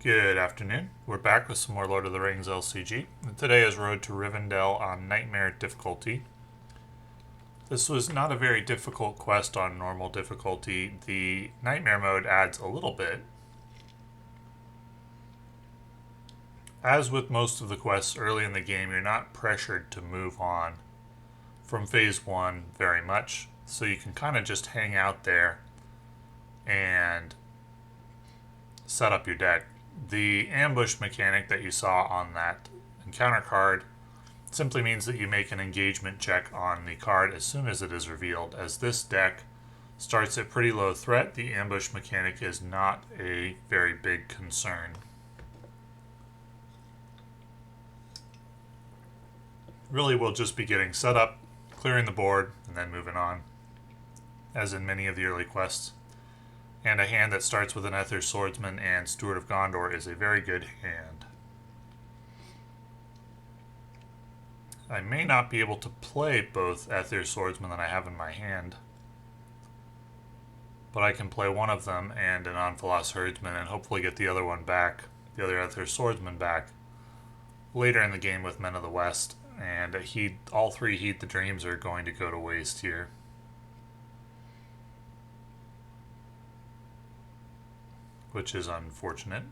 Good afternoon. We're back with some more Lord of the Rings LCG. And today is Road to Rivendell on Nightmare difficulty. This was not a very difficult quest on normal difficulty. The Nightmare mode adds a little bit. As with most of the quests early in the game, you're not pressured to move on from Phase 1 very much. So you can kind of just hang out there and set up your deck. The ambush mechanic that you saw on that encounter card simply means that you make an engagement check on the card as soon as it is revealed. As this deck starts at pretty low threat, the ambush mechanic is not a very big concern. Really, we'll just be getting set up, clearing the board, and then moving on, as in many of the early quests. And a hand that starts with an Ethir Swordsman and Steward of Gondor is a very good hand. I may not be able to play both Ethir Swordsmen that I have in my hand, but I can play one of them and an Anfalas Herdsman and hopefully get the other one back, the other Ethir Swordsman back, later in the game with Men of the West. And all three Heed the Dreams are going to go to waste here. Which is unfortunate.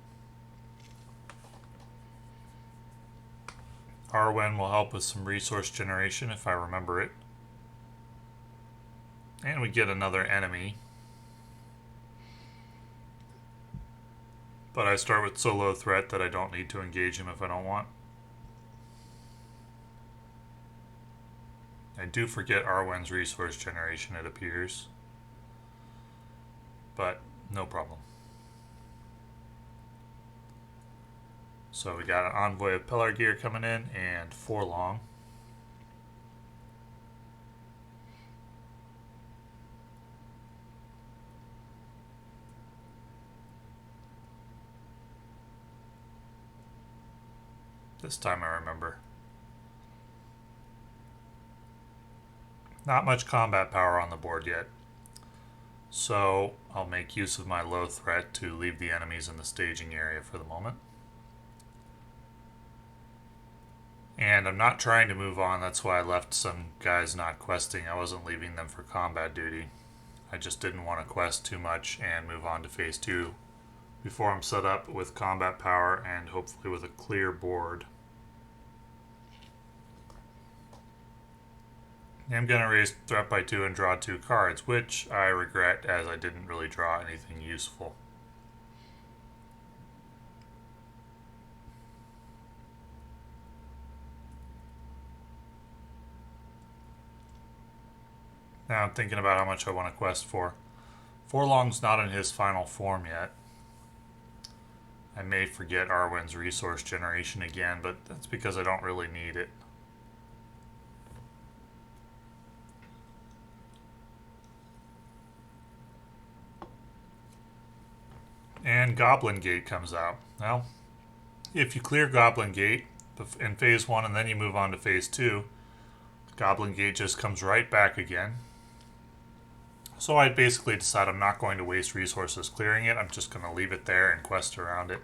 Arwen will help with some resource generation if I remember it. And we get another enemy. But I start with so low threat that I don't need to engage him if I don't want. I do forget Arwen's resource generation, it appears. But no problem. So we got an Envoy of Pelargir coming in and Forlong. This time I remember. Not much combat power on the board yet. So I'll make use of my low threat to leave the enemies in the staging area for the moment. And I'm not trying to move on, that's why I left some guys not questing. I wasn't leaving them for combat duty. I just didn't want to quest too much and move on to Phase 2 before I'm set up with combat power and hopefully with a clear board. I'm going to raise threat by 2 and draw 2 cards, which I regret as I didn't really draw anything useful. Now I'm thinking about how much I want to quest for. Forlong's not in his final form yet. I may forget Arwen's resource generation again, but that's because I don't really need it. And Goblin Gate comes out. Well, if you clear Goblin Gate in Phase 1 and then you move on to Phase 2, Goblin Gate just comes right back again. So I basically decide I'm not going to waste resources clearing it. I'm just going to leave it there and quest around it.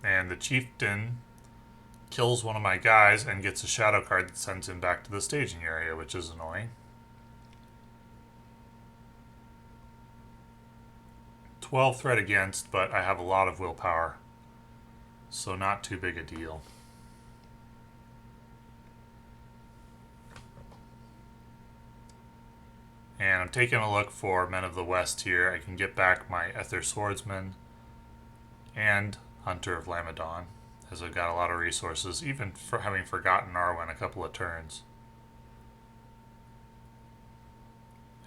And the Chieftain kills one of my guys and gets a shadow card that sends him back to the staging area, which is annoying. 12 threat against, but I have a lot of willpower, so not too big a deal. And I'm taking a look for Men of the West here. I can get back my Ethir Swordsman and Hunter of Lamedon, as I've got a lot of resources, even for having forgotten Arwen a couple of turns.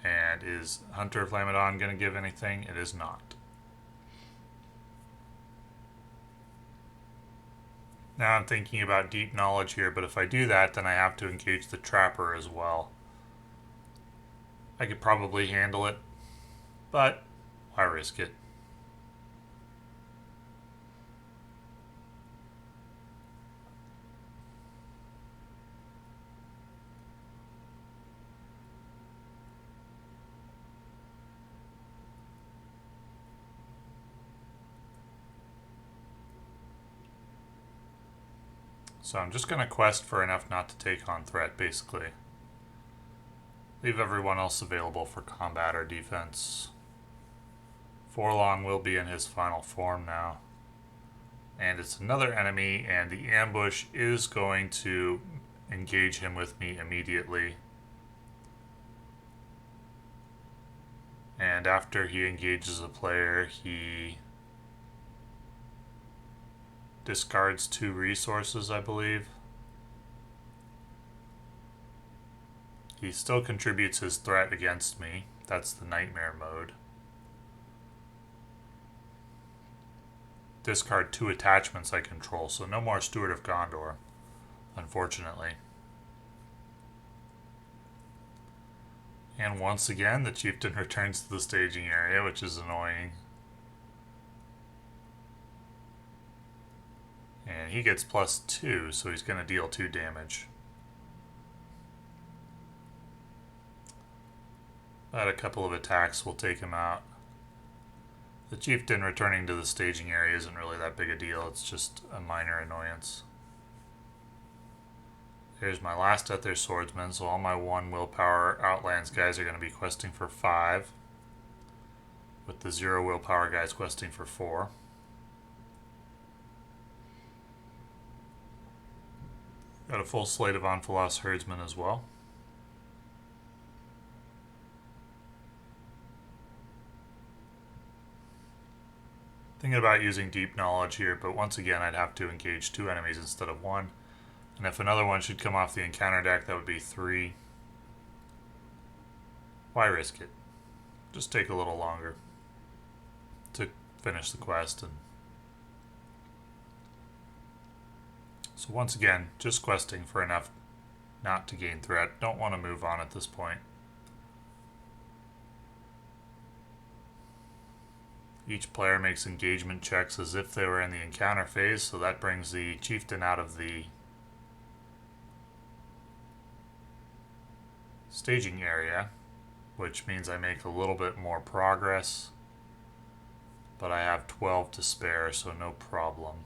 And is Hunter of Lamedon going to give anything? It is not. Now I'm thinking about deep knowledge here, but if I do that, then I have to engage the Trapper as well. I could probably handle it, but why risk it? So I'm just going to quest for enough not to take on threat, basically. Leave everyone else available for combat or defense. Forlong will be in his final form now. And it's another enemy, and the ambush is going to engage him with me immediately. And after he engages a player, he discards 2 resources, I believe. He still contributes his threat against me. That's the nightmare mode. Discard 2 attachments I control, so no more Steward of Gondor, unfortunately. And once again, the chieftain returns to the staging area, which is annoying. And he gets +2, so he's going to deal 2 damage. But a couple of attacks will take him out. The chieftain returning to the staging area isn't really that big a deal, it's just a minor annoyance. Here's my last Ethir Swordsman, so all my 1 willpower Outlands guys are going to be questing for 5, with the 0 willpower guys questing for 4. Got a full slate of Anfalas Herdsman as well. Thinking about using Deep Knowledge here, but once again I'd have to engage 2 enemies instead of 1. And if another one should come off the encounter deck, that would be 3. Why risk it? Just take a little longer to finish the quest. So once again, just questing for enough not to gain threat. Don't want to move on at this point. Each player makes engagement checks as if they were in the encounter phase, so that brings the chieftain out of the staging area, which means I make a little bit more progress, but I have 12 to spare, so no problem.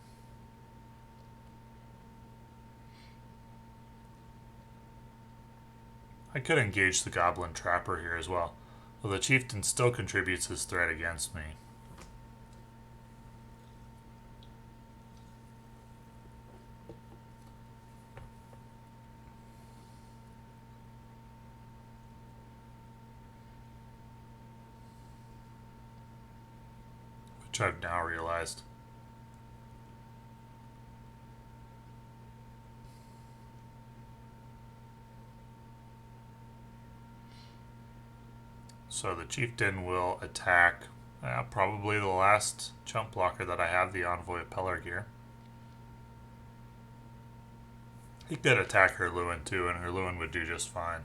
I could engage the Goblin Trapper here as well, though the chieftain still contributes his threat against me. Which I've now realized. So the chieftain will attack probably the last chump blocker that I have, the Envoy of Pelargir. He could attack Hirluin too, and Hirluin would do just fine.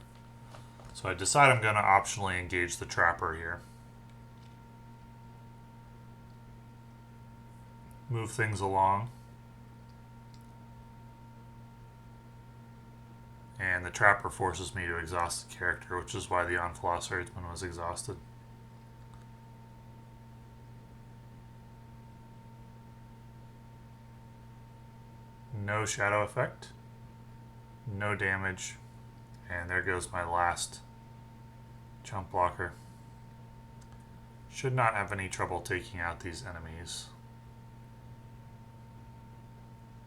So I decide I'm going to optionally engage the Trapper here. Move things along. And the Trapper forces me to exhaust the character, which is why the Anfalas Herdsman was exhausted. No shadow effect. No damage. And there goes my last chump blocker. Should not have any trouble taking out these enemies.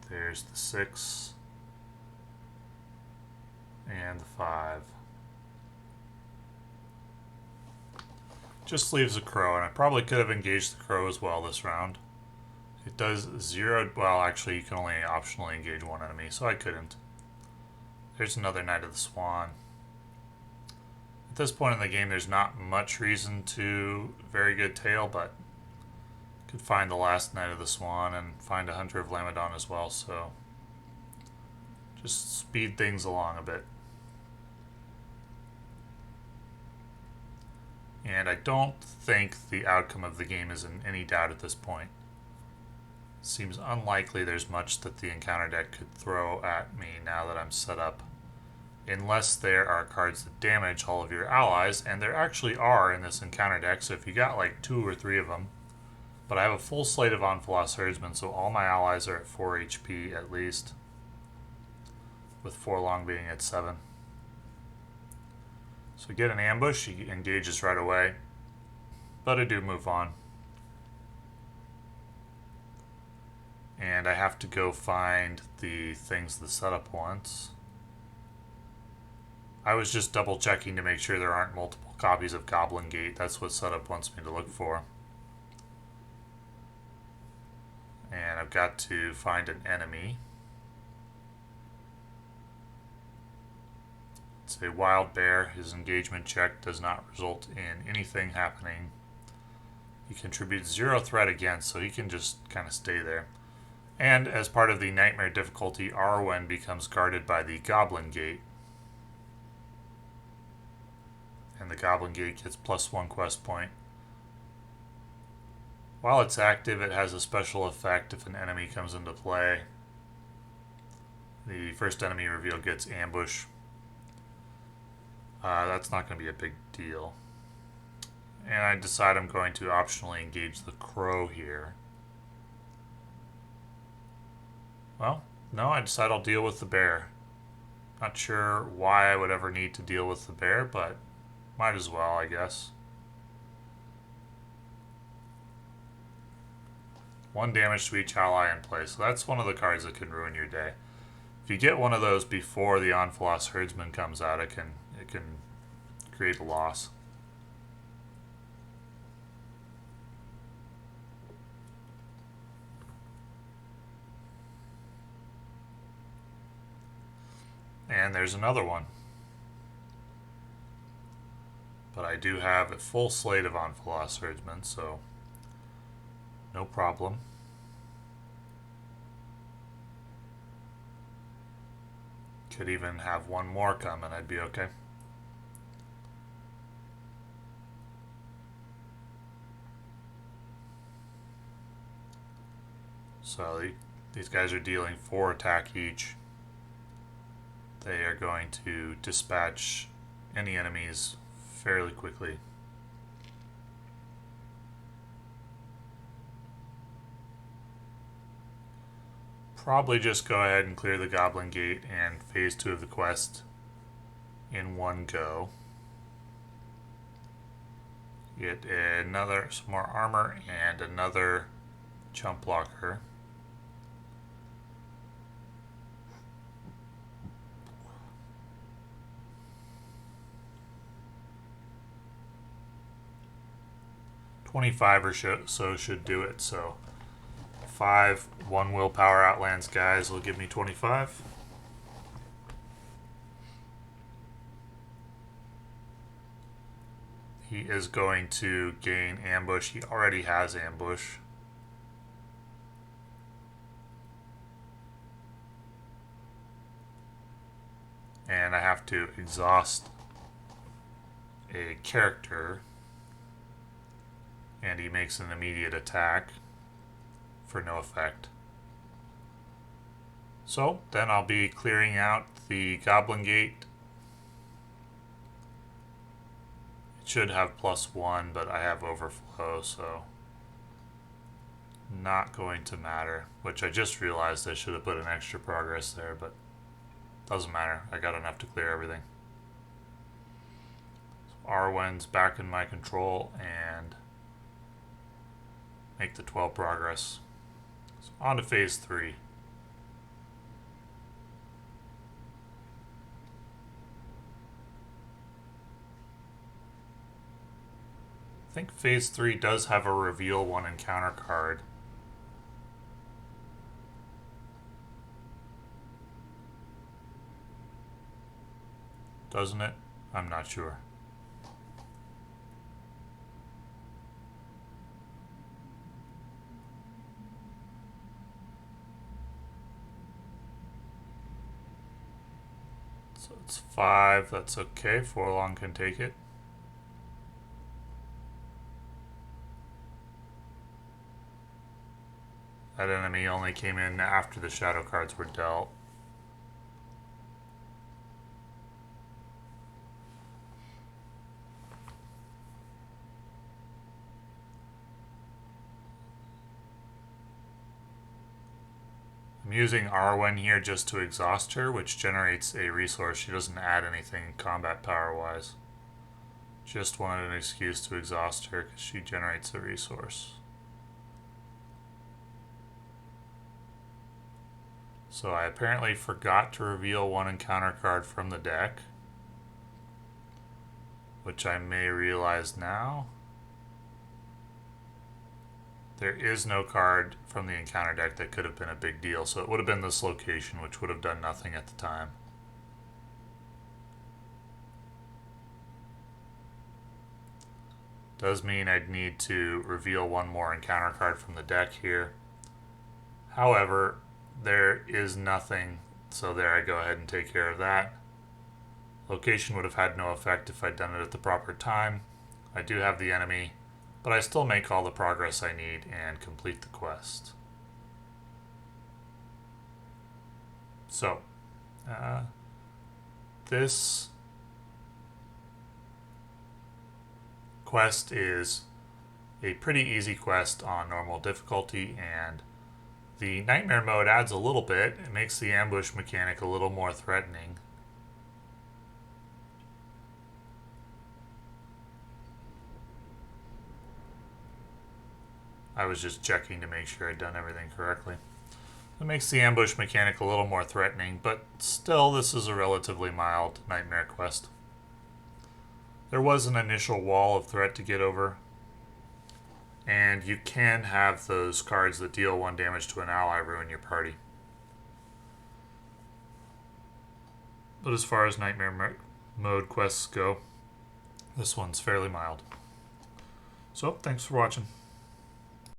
There's the 6. And the 5. Just leaves a crow, and I probably could have engaged the crow as well this round. It does 0, well actually you can only optionally engage 1 enemy, so I couldn't. There's another Knight of the Swan. At this point in the game there's not much reason to very good tail, but could find the last Knight of the Swan and find a Hunter of Lamedon as well, so just speed things along a bit. And I don't think the outcome of the game is in any doubt at this point. Seems unlikely there's much that the encounter deck could throw at me now that I'm set up. Unless there are cards that damage all of your allies, and there actually are in this encounter deck, so if you got like 2 or 3 of them. But I have a full slate of Anfalas Herdsmen, so all my allies are at 4 HP at least. with Forlong being at 7. So get an ambush, he engages right away, but I do move on. And I have to go find the things the setup wants. I was just double checking to make sure there aren't multiple copies of Goblin Gate. That's what setup wants me to look for. And I've got to find an enemy. It's a wild bear. His engagement check does not result in anything happening. He contributes 0 threat against, so he can just kind of stay there. And as part of the Nightmare difficulty, Arwen becomes guarded by the Goblin Gate. And the Goblin Gate gets +1 quest point. While it's active, it has a special effect if an enemy comes into play. The first enemy revealed gets ambush. That's not going to be a big deal. And I decide I'm going to optionally engage the crow here. Well, no, I decide I'll deal with the bear. Not sure why I would ever need to deal with the bear, but might as well, I guess. 1 damage to each ally in play, so that's one of the cards that can ruin your day. If you get one of those before the Anfalas Herdsman comes out, it can create a loss. And there's another one. But I do have a full slate of Anfalas Herdsmen, so no problem. Could even have one more come and I'd be okay. So these guys are dealing 4 attack each. They are going to dispatch any enemies fairly quickly. Probably just go ahead and clear the Goblin Gate and phase 2 of the quest in one go. Get some more armor and another chump blocker. $25 or so should do it. So 5 1 willpower Outlands guys will give me 25. He is going to gain ambush. He already has ambush. And I have to exhaust a character. And he makes an immediate attack for no effect. So then I'll be clearing out the Goblin Gate. It should have +1, but I have overflow, so not going to matter. Which I just realized I should have put an extra progress there, but doesn't matter. I got enough to clear everything. So Arwen's back in my control and make the 12 progress. So on to phase 3. I think phase 3 does have a reveal 1 encounter card. Doesn't it? I'm not sure. So it's 5, that's okay. Forlong can take it. That enemy only came in after the shadow cards were dealt. I'm using Arwen here just to exhaust her, which generates a resource. She doesn't add anything combat power-wise. Just wanted an excuse to exhaust her because she generates a resource. So I apparently forgot to reveal one encounter card from the deck, which I may realize now. There is no card from the encounter deck that could have been a big deal, so it would have been this location, which would have done nothing at the time. Does mean I'd need to reveal one more encounter card from the deck here. However, there is nothing, so there I go ahead and take care of that. Location would have had no effect if I'd done it at the proper time. I do have the enemy, but I still make all the progress I need and complete the quest. So, this quest is a pretty easy quest on normal difficulty, and the nightmare mode adds a little bit. It makes the ambush mechanic a little more threatening. I was just checking to make sure I'd done everything correctly. It makes the ambush mechanic a little more threatening, but still this is a relatively mild nightmare quest. There was an initial wall of threat to get over, and you can have those cards that deal 1 damage to an ally ruin your party. But as far as nightmare mode quests go, this one's fairly mild. So, thanks for watching.